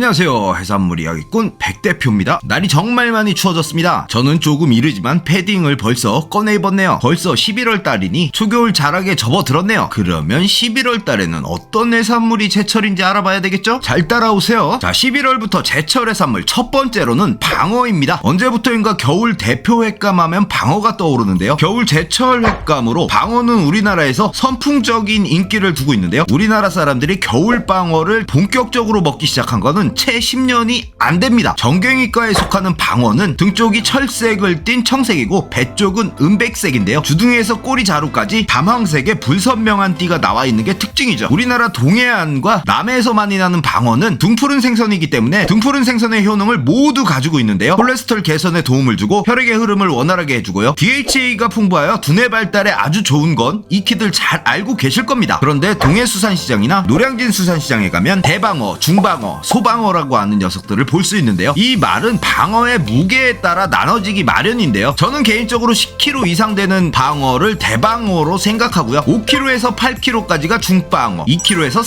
안녕하세요. 해산물 이야기꾼 백대표입니다. 날이 정말 많이 추워졌습니다. 저는 조금 이르지만 패딩을 벌써 꺼내 입었네요. 벌써 11월 달이니 초겨울 자락에 접어들었네요. 그러면 11월 달에는 어떤 해산물이 제철인지 알아봐야 되겠죠? 잘 따라오세요. 자, 11월부터 제철 해산물 첫 번째로는 방어입니다. 언제부터인가 겨울 대표 횟감 하면 방어가 떠오르는데요. 겨울 제철 횟감으로 방어는 우리나라에서 선풍적인 인기를 두고 있는데요. 우리나라 사람들이 겨울 방어를 본격적으로 먹기 시작한 거는 채 10년이 안 됩니다. 정경이과에 속하는 방어는 등 쪽이 철색을 띤 청색이고 배 쪽은 은백색인데요. 주둥이에서 꼬리 자루까지 담황색의 불선명한 띠가 나와 있는 게 특징이죠. 우리나라 동해안과 남해에서 많이 나는 방어는 등푸른 생선이기 때문에 등푸른 생선의 효능을 모두 가지고 있는데요. 콜레스테롤 개선에 도움을 주고 혈액의 흐름을 원활하게 해주고요. DHA가 풍부하여 두뇌 발달에 아주 좋은 건 익히들 잘 알고 계실 겁니다. 그런데 동해수산시장이나 노량진 수산시장에 가면 대방어, 중방어, 소방어라고 하는 녀석들을 볼 수 있는데요. 이 말은 방어의 무게에 따라 나눠지기 마련인데요. 저는 개인적으로 10kg 이상 되는 방어를 대방어로 생각하고요. 5kg에서 8kg까지가 중방어, 2kg에서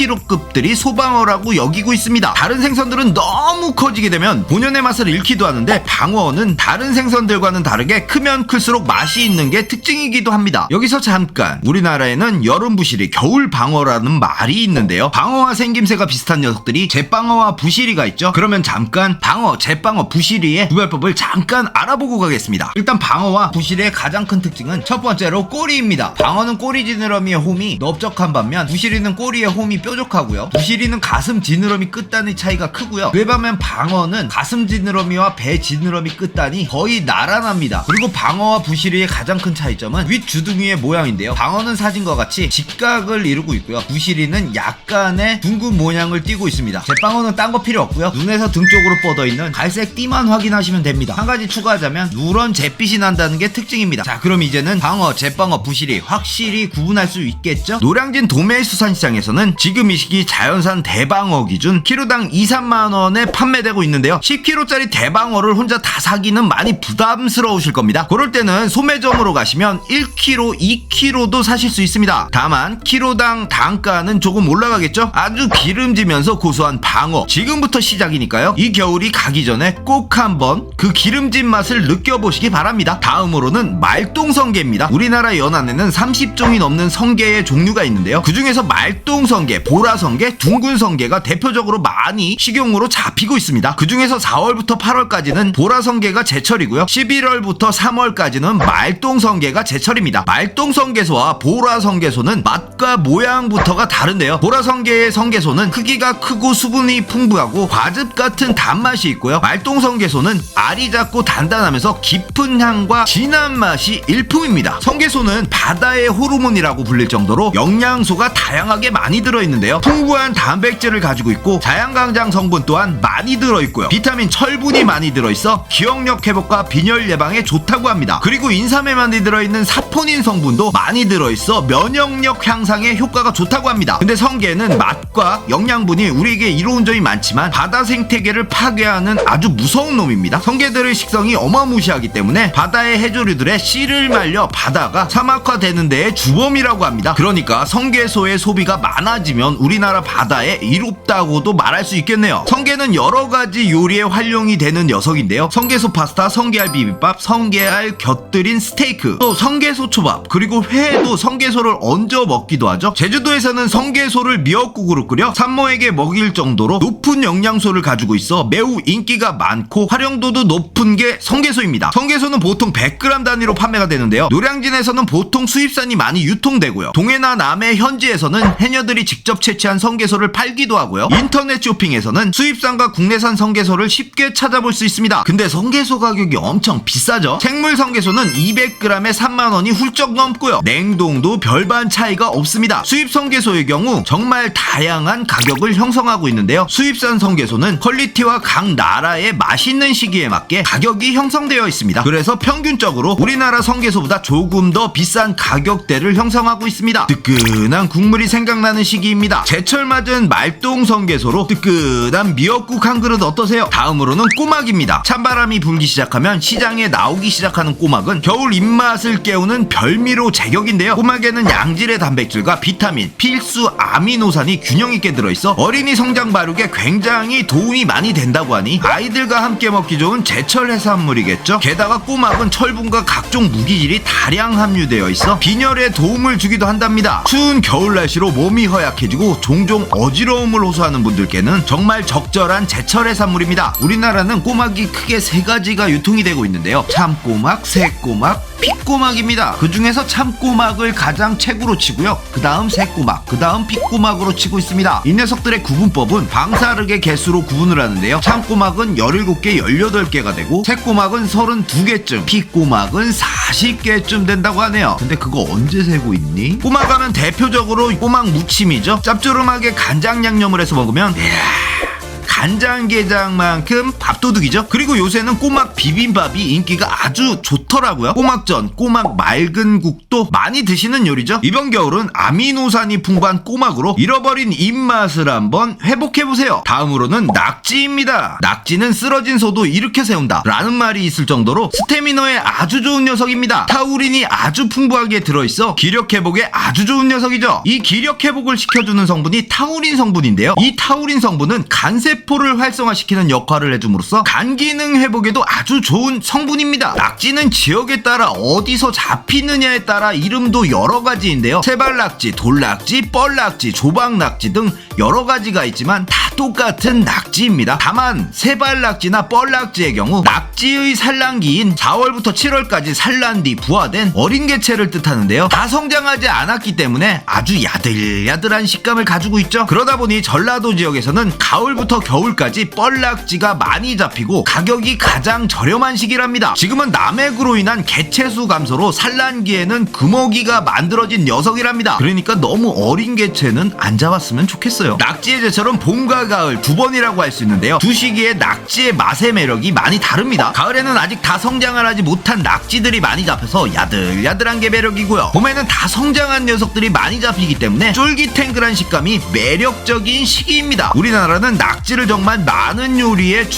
3kg급들이 소방어라고 여기고 있습니다. 다른 생선들은 너무 커지게 되면 본연의 맛을 잃기도 하는데 방어는 다른 생선들과는 다르게 크면 클수록 맛이 있는 게 특징이기도 합니다. 여기서 잠깐, 우리나라에는 여름 부시리, 겨울 방어라는 말이 있는데요. 방어와 생김새가 비슷한 녀석들이 제방어와 부시리가 있죠. 그러면 잠깐 방어, 제방어, 부시리의 구별법을 잠깐 알아보고 가겠습니다. 일단 방어와 부시리의 가장 큰 특징은 첫 번째로 꼬리입니다. 방어는 꼬리 지느러미의 홈이 넓적한 반면 부시리는 꼬리의 홈이 뾰족하고요. 부시리는 가슴 지느러미 끝단의 차이가 크고요. 그에 반면 방어는 가슴 지느러미와 배 지느러미 끝단이 거의 나란합니다. 그리고 방어와 부시리의 가장 큰 차이점은 윗 주둥이의 모양인데요. 방어는 사진과 같이 직각을 이루고 있고요. 부시리는 약간의 둥근 모양을 띠고 있습니다. 제방어는 딴 거 필요 없고요. 눈에서 등 쪽으로 뻗어있는 갈색 띠만 확인하시면 됩니다. 한 가지 추가하자면 누런 잿빛이 난다는 게 특징입니다. 자, 그럼 이제는 방어, 제방어, 부시리 확실히 구분할 수 있겠죠? 노량진 도매수산시장에서는 지금 이 시기 자연산 대방어 기준 키로당 2, 3만원에 판매되고 있는데요. 10kg짜리 대방어를 혼자 다 사기는 많이 부담스러우실 겁니다. 그럴 때는 소매점으로 가시면 1kg, 2kg도 사실 수 있습니다. 다만 키로당 단가는 조금 올라가겠죠? 아주 기름지면서 고소한 방어, 지금부터 시작이니까요. 이 겨울이 가기 전에 꼭 한번 그 기름진 맛을 느껴보시기 바랍니다. 다음으로는 말똥성게입니다. 우리나라 연안에는 30종이 넘는 성게의 종류가 있는데요. 그 중에서 말똥성게, 보라성게, 둥근성게가 대표적으로 많이 식용으로 잡히고 있습니다. 그 중에서 4월부터 8월까지는 보라성게가 제철이고요. 11월부터 3월까지는 말똥성게가 제철입니다. 말똥성게소와 보라성게소는 맛과 모양부터가 다른데요. 보라성게의 성게소는 크기가 크고 수분이 풍부하고 과즙 같은 단맛이 있고요. 말똥성게소는 알이 작고 단단하면서 깊은 향과 진한 맛이 일품입니다. 성게소는 바다의 호르몬이라고 불릴 정도로 영양소가 다양하게 많이 들어있는데요. 풍부한 단백질을 가지고 있고 자양강장 성분 또한 많이 들어있고요. 비타민, 철분이 많이 들어있어 기억력 회복과 빈혈 예방에 좋다고 합니다. 그리고 인삼에 많이 들어있는 사포닌 성분도 많이 들어있어 면역력 향상에 효과가 좋다고 합니다. 근데 성게는 맛과 영양분이 우리에게 이로운 점이 많지만 바다 생태계를 파괴하는 아주 무서운 놈입니다. 성게들의 식성이 어마무시하기 때문에 바다의 해조류들의 씨를 말려 바다가 사막화되는 데의 주범이라고 합니다. 그러니까 성게소의 소비가 많아지면 우리나라 바다에 이롭다고도 말할 수 있겠네요. 성게는 여러가지 요리에 활용이 되는 녀석인데요. 성게소 파스타, 성게알 비빔밥, 성게알 곁들인 스테이크, 또 성게소 초밥, 그리고 회에도 성게소를 얹어 먹기도 하죠. 제주도에서는 성게소를 미역국으로 끓여 산모에게 먹일 정도로 높은 영양소를 가지고 있어 매우 인기가 많고 활용도도 높은 게 성게소입니다. 성게소는 보통 100g 단위로 판매가 되는데요. 노량진에서는 보통 수입산이 많이 유통되고요. 동해나 남해 현지에서는 해녀들이 직접 채취한 성게소를 팔기도 하고요. 인터넷 쇼핑에서는 수입산과 국내산 성게소를 쉽게 찾아볼 수 있습니다. 근데 성게소 가격이 엄청 비싸죠? 생물 성게소는 200g에 3만원이 훌쩍 넘고요. 냉동도 별반 차이가 없습니다. 수입 성게소의 경우 정말 다양한 가격을 형성하고 있는데요. 수입산 성게소는 퀄리티와 각 나라의 맛있는 시기에 맞게 가격이 형성되어 있습니다. 그래서 평균적으로 우리나라 성게소보다 조금 더 비싼 가격대를 형성하고 있습니다. 뜨끈한 국물이 생각나는 시기입니다. 제철 맞은 말똥 성게소로 뜨끈한 미역국 한 그릇 어떠세요? 다음으로는 꼬막입니다. 찬바람이 불기 시작하면 시장에 나오기 시작하는 꼬막은 겨울 입맛을 깨우는 별미로 제격인데요. 꼬막에는 양질의 단백질과 비타민, 필수 아미노산이 균형 있게 들어있어 어린이 성장 발육 발육에 굉장히 도움이 많이 된다고 하니 아이들과 함께 먹기 좋은 제철 해산물이겠죠. 게다가 꼬막은 철분과 각종 무기질이 다량 함유되어 있어 빈혈에 도움을 주기도 한답니다. 추운 겨울 날씨로 몸이 허약해지고 종종 어지러움을 호소하는 분들께는 정말 적절한 제철 해산물입니다. 우리나라는 꼬막이 크게 세 가지가 유통이 되고 있는데요. 참꼬막, 새꼬막, 핏꼬막입니다. 그 중에서 참꼬막을 가장 최고로 치고요. 그 다음 새꼬막, 그 다음 핏꼬막으로 치고 있습니다. 이 녀석들의 구분법은 방사르게 개수로 구분을 하는데요. 참꼬막은 17개, 18개가 되고 새꼬막은 32개쯤, 핏꼬막은 40개쯤 된다고 하네요. 근데 그거 언제 세고 있니? 꼬막 하면 대표적으로 꼬막 무침이죠. 짭조름하게 간장 양념을 해서 먹으면 간장게장만큼 밥도둑이죠. 그리고 요새는 꼬막 비빔밥이 인기가 아주 좋더라고요. 꼬막전, 꼬막 맑은 국도 많이 드시는 요리죠. 이번 겨울은 아미노산이 풍부한 꼬막으로 잃어버린 입맛을 한번 회복해보세요. 다음으로는 낙지입니다. 낙지는 쓰러진 소도 일으켜 세운다 라는 말이 있을 정도로 스태미너에 아주 좋은 녀석입니다. 타우린이 아주 풍부하게 들어있어 기력회복에 아주 좋은 녀석이죠. 이 기력회복을 시켜주는 성분이 타우린 성분인데요. 이 타우린 성분은 간세포를 활성화시키는 역할을 해줌으로써 간 기능 회복에도 아주 좋은 성분입니다. 낙지는 지역에 따라 어디서 잡히느냐에 따라 이름도 여러 가지인데요. 세발낙지, 돌낙지, 뻘낙지, 조박낙지 등 여러 가지가 있지만 다 똑같은 낙지입니다. 다만 세발낙지나 뻘낙지의 경우 낙지의 산란기인 4월부터 7월까지 산란 뒤 부화된 어린 개체를 뜻하는데요. 다 성장하지 않았기 때문에 아주 야들야들한 식감을 가지고 있죠. 그러다 보니 전라도 지역에서는 가을부터 겨울까지 뻘낙지가 많이 잡히고 가격이 가장 저렴한 시기랍니다. 지금은 남획으로 인한 개체수 감소로 산란기에는 금어기가 만들어진 녀석이랍니다. 그러니까 너무 어린 개체는 안 잡았으면 좋겠어요. 낙지의 제철은 봄과 가을 두 번이라고 할 수 있는데요. 두 시기에 낙지의 맛의 매력이 많이 다릅니다. 가을에는 아직 다 성장을 하지 못한 낙지들이 많이 잡혀서 야들야들한 게 매력이고요. 봄에는 다 성장한 녀석들이 많이 잡히기 때문에 쫄깃탱글한 식감이 매력적인 시기입니다. 우리나라는 낙지를 정말 많은 요리의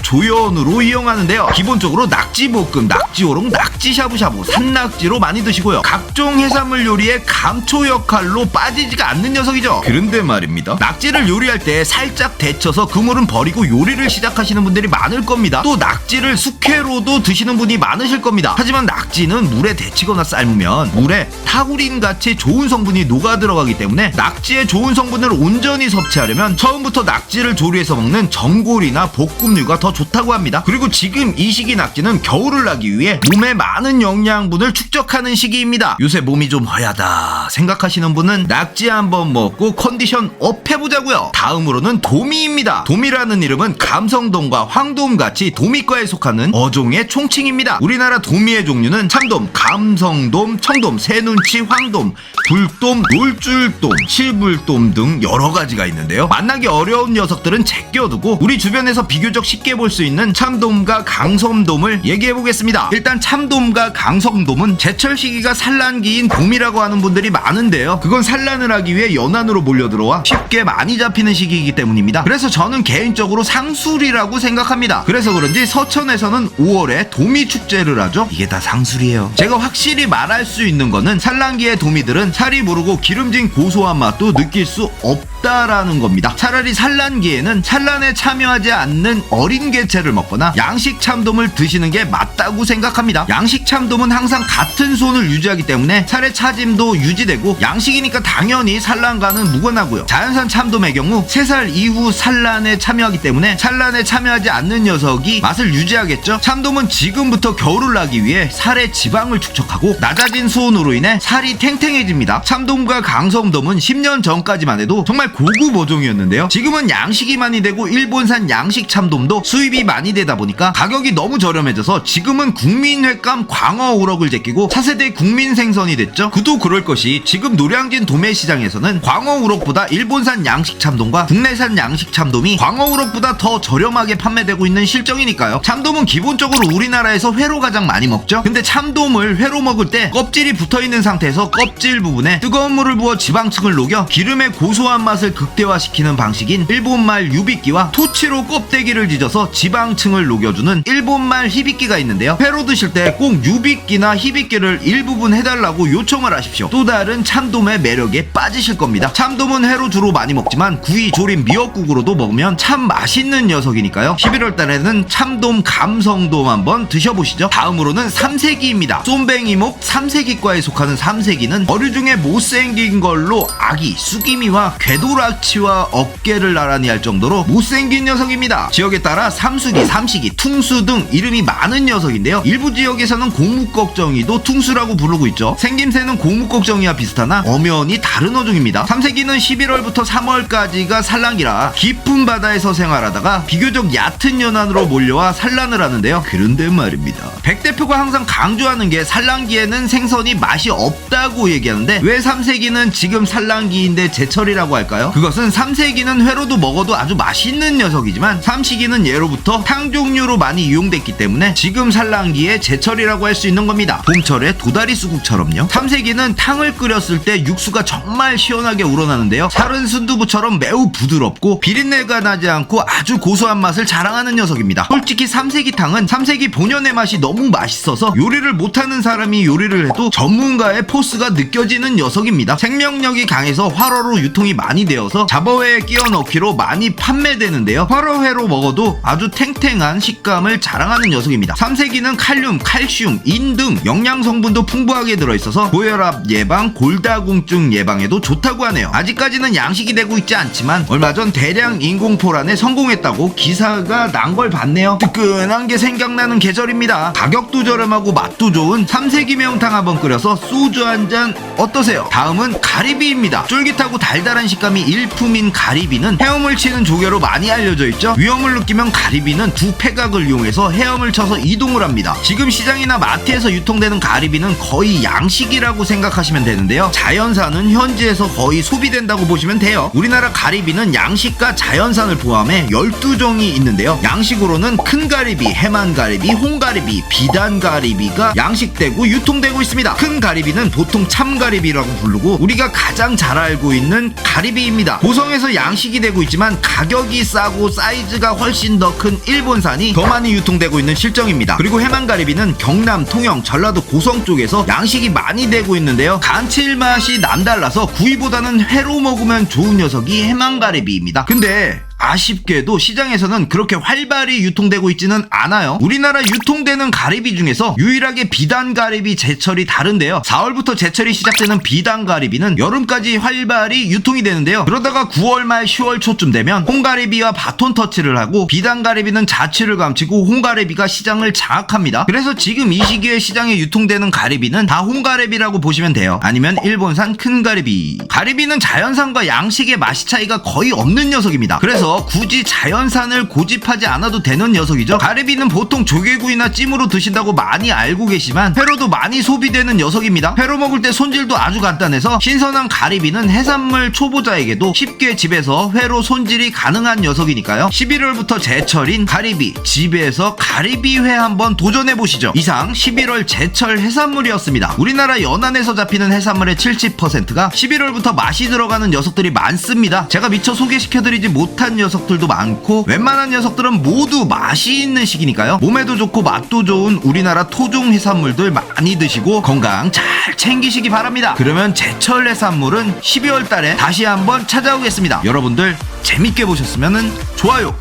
조연으로 이용하는데요. 기본적으로 낙지볶음, 낙지오롱, 낙지샤브샤브, 산낙지로 많이 드시고요. 각종 해산물 요리의 감초 역할로 빠지지가 않는 녀석이죠. 그런데 말입니다. 낙지를 요리할 때 살짝 데쳐서 그물은 버리고 요리를 시작하시는 분들이 많을 겁니다. 또 낙지를 숙회로도 드시는 분이 많으실 겁니다. 하지만 낙지는 물에 데치거나 삶으면 물에 타우린같이 좋은 성분이 녹아 들어가기 때문에 낙지의 좋은 성분을 온전히 섭취하려면 처음부터 낙지를 조리해서 먹는 전골이나 볶음류가 더 좋다고 합니다. 그리고 지금 이 시기 낙지는 겨울을 나기 위해 몸에 많은 영양분을 축적하는 시기입니다. 요새 몸이 좀 허야다 생각하시는 분은 낙지 한번 먹고 컨디션 업 해보자고요. 다음으로는 도미입니다. 도미라는 이름은 감성돔과 황돔같이 도미과에 속하는 어종의 총칭입니다. 우리나라 도미의 종류는 참돔, 감성돔, 청돔, 새눈치, 황돔, 굴돔, 놀줄돔, 실불돔 등 여러 가지가 있는데요. 만나기 어려운 녀석들은 제껴두고 우리 주변에서 비교적 쉽게 볼 수 있는 참돔과 강성돔을 얘기해보겠습니다. 일단 참돔과 강성돔은 제철 시기가 산란기인 봄이라고 하는 분들이 많은데요. 그건 산란을 하기 위해 연안으로 몰려들어와 쉽게 많이 잡히는 시기이기 때문입니다. 그래서 저는 개인적으로 상술이라고 생각합니다. 그래서 그런지 서천에서는 5월에 도미 축제를 하죠. 이게 다 상술이에요. 제가 확실히 말할 수 있는 거는 산란기의 도미들은 살이 무르고 기름진 고소한 맛도 느낄 수 없다라는 겁니다. 차라리 산란기에는 산란에 참여하지 않는 어린 개체를 먹거나 양식 참돔을 드시는 게 맞다고 생각합니다. 양식 참돔은 항상 같은 손을 유지하기 때문에 살의 차짐도 유지되고 양식이니까 당연히 산란과는 무관하고요. 자연산 참돔의 경우 3살 이후 산란에 참여하기 때문에 산란에 참여하지 않는 녀석이 맛을 유지하겠죠. 참돔은 지금부터 겨울을 나기 위해 살의 지방을 축적하고 낮아진 수온으로 인해 살이 탱탱해집니다. 참돔과 강성돔은 10년 전까지만 해도 정말 고급 어종이었는데요. 지금은 양식이 많이 되고 일본산 양식 참돔도 수입이 많이 되다 보니까 가격이 너무 저렴해져서 지금은 국민횟감 광어 우럭을 제끼고 차세대 국민 생선이 됐죠. 그도 그럴 것이 지금 노량진 도매시장에서는 광어 우럭보다 일본산 양식 참돔과 국내산 양식 참돔이 광어 우럭보다 더 저렴하게 판매되고 있는 실정이니까요. 참돔은 기본적으로 우리나라에서 회로 가장 많이 먹죠. 근데 참돔을 회로 먹을 때 껍질이 붙어있는 상태에서 껍질 부분에 뜨거운 물을 부어 지방층을 녹여 기름의 고소한 맛을 극대화시키는 방식인 일본말 유비끼와 토치로 껍데기를 지져서 지방층을 녹여주는 일본말 히비끼가 있는데요. 회로 드실 때 꼭 유비끼나 히비끼를 일부분 해달라고 요청을 하십시오. 또 다른 참돔의 매력에 빠지실 겁니다. 참돔은 회로 주로 국으로 많이 먹지만 구이, 조림, 미역국으로도 먹으면 참 맛있는 녀석이니까요. 11월 달에는 참돔, 감성돔 한번 드셔보시죠. 다음으로는 삼색이입니다. 쏨뱅이목 삼색이과에 속하는 삼색이는 어류 중에 못생긴 걸로 아기, 쑥이미와 궤도락치와 어깨를 나란히 할 정도로 못생긴 녀석입니다. 지역에 따라 삼수기, 삼식이, 퉁수 등 이름이 많은 녀석인데요. 일부 지역에서는 고무꺽정이도 퉁수라고 부르고 있죠. 생김새는 고무꺽정이와 비슷하나 엄연히 다른 어종입니다. 삼색이는 11월부터 3월까지가 산란기라 깊은 바다에서 생활하다가 비교적 얕은 연안으로 몰려와 산란을 하는데요. 그런데 말입니다, 백 대표가 항상 강조하는 게 산란기에는 생선이 맛이 없다고 얘기하는데 왜 삼색이는 지금 산란기인데 제철이라고 할까요? 그것은 삼색이는 회로도 먹어도 아주 맛있는 녀석이지만 삼식이는 예로부터 탕 종류로 많이 이용됐기 때문에 지금 산란기에 제철이라고 할 수 있는 겁니다. 봄철에 도다리 수국처럼요. 삼색이는 탕을 끓였을 때 육수가 정말 시원하게 우러나는데요. 살은 순두부처럼 매우 부드럽고 비린내가 나지 않고 아주 고소한 맛을 자랑하는 녀석입니다. 솔직히 삼색이탕은 삼색이 본연의 맛이 너무 맛있어서 요리를 못하는 사람이 요리를 해도 전문가의 포스가 느껴지는 녀석입니다. 생명력이 강해서 활어로 유통이 많이 되어서 잡어회에 끼워 넣기로 많이 판매되는데요. 활어회로 먹어도 아주 탱탱한 식감을 자랑하는 녀석입니다. 삼색이는 칼륨, 칼슘, 인 등 영양 성분도 풍부하게 들어있어서 고혈압 예방, 골다공증 예방에도 좋다고 하네요. 아직까지는 양식이 되고 있지 않지만 얼마 전 대량 인공포란에 성공했다고 기사가 난 걸 봤네요. 뜨끈한 게 생각나는 계절입니다. 가격도 저렴하고 맛도 좋은 삼색이 매운탕 한번 끓여서 소주 한 잔 어떠세요? 다음은 가리비입니다. 쫄깃하고 달달한 식감이 일품인 가리비는 헤엄을 치는 조개로 많이 알려져 있죠. 위험을 느끼면 가리비는 두 패각을 이용해서 헤엄을 쳐서 이동을 합니다. 지금 시장이나 마트에서 유통되는 가리비는 거의 양식이라고 생각하시면 되는데요. 자연산은 현지에서 거의 소비된다고 보시면 돼요. 우리나라 가리비는 양식과 자연산을 포함해 12종이 있는데요. 양식으로는 큰 가리비, 해만 가리비, 홍가리비, 비단 가리비가 양식되고 유통되고 있습니다. 큰 가리비는 보통 참가리비라고 부르고 우리가 가장 잘 알고 있는 가리비입니다. 고성에서 양식이 되고 있지만 가격이 싸고 사이즈가 훨씬 더 큰 일본산이 더 많이 유통되고 있는 실정입니다. 그리고 해만가리비는 경남, 통영, 전라도 고성 쪽에서 양식이 많이 되고 있는데요. 감칠맛이 남달라서 구이보다는 회로 먹으면 좋은 녀석이 해만가리비입니다. 근데 아쉽게도 시장에서는 그렇게 활발히 유통되고 있지는 않아요. 우리나라 유통되는 가리비 중에서 유일하게 비단가리비 제철이 다른데요. 4월부터 제철이 시작되는 비단가리비는 여름까지 활발히 유통이 되는데요. 그러다가 9월 말 10월 초쯤 되면 홍가리비와 바톤 터치를 하고 비단가리비는 자취를 감추고 홍가리비가 시장을 장악합니다. 그래서 지금 이 시기에 시장에 유통되는 가리비는 다 홍가리비라고 보시면 돼요. 아니면 일본산 큰 가리비. 가리비는 자연산과 양식의 맛이 차이가 거의 없는 녀석입니다. 그래서 굳이 자연산을 고집하지 않아도 되는 녀석이죠. 가리비는 보통 조개구이나 찜으로 드신다고 많이 알고 계시지만 회로도 많이 소비되는 녀석입니다. 회로 먹을 때 손질도 아주 간단해서 신선한 가리비는 해산물 초보자에게도 쉽게 집에서 회로 손질이 가능한 녀석이니까요. 11월부터 제철인 가리비, 집에서 가리비회 한번 도전해보시죠. 이상 11월 제철 해산물이었습니다. 우리나라 연안에서 잡히는 해산물의 70%가 11월부터 맛이 들어가는 녀석들이 많습니다. 제가 미처 소개시켜드리지 못한 녀석들도 많고 웬만한 녀석들은 모두 맛이 있는 시기니까요. 몸에도 좋고 맛도 좋은 우리나라 토종 해산물들 많이 드시고 건강 잘 챙기시기 바랍니다. 그러면 제철 해산물은 12월 달에 다시 한번 찾아오겠습니다. 여러분들 재밌게 보셨으면 좋아요,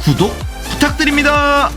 구독 부탁드립니다.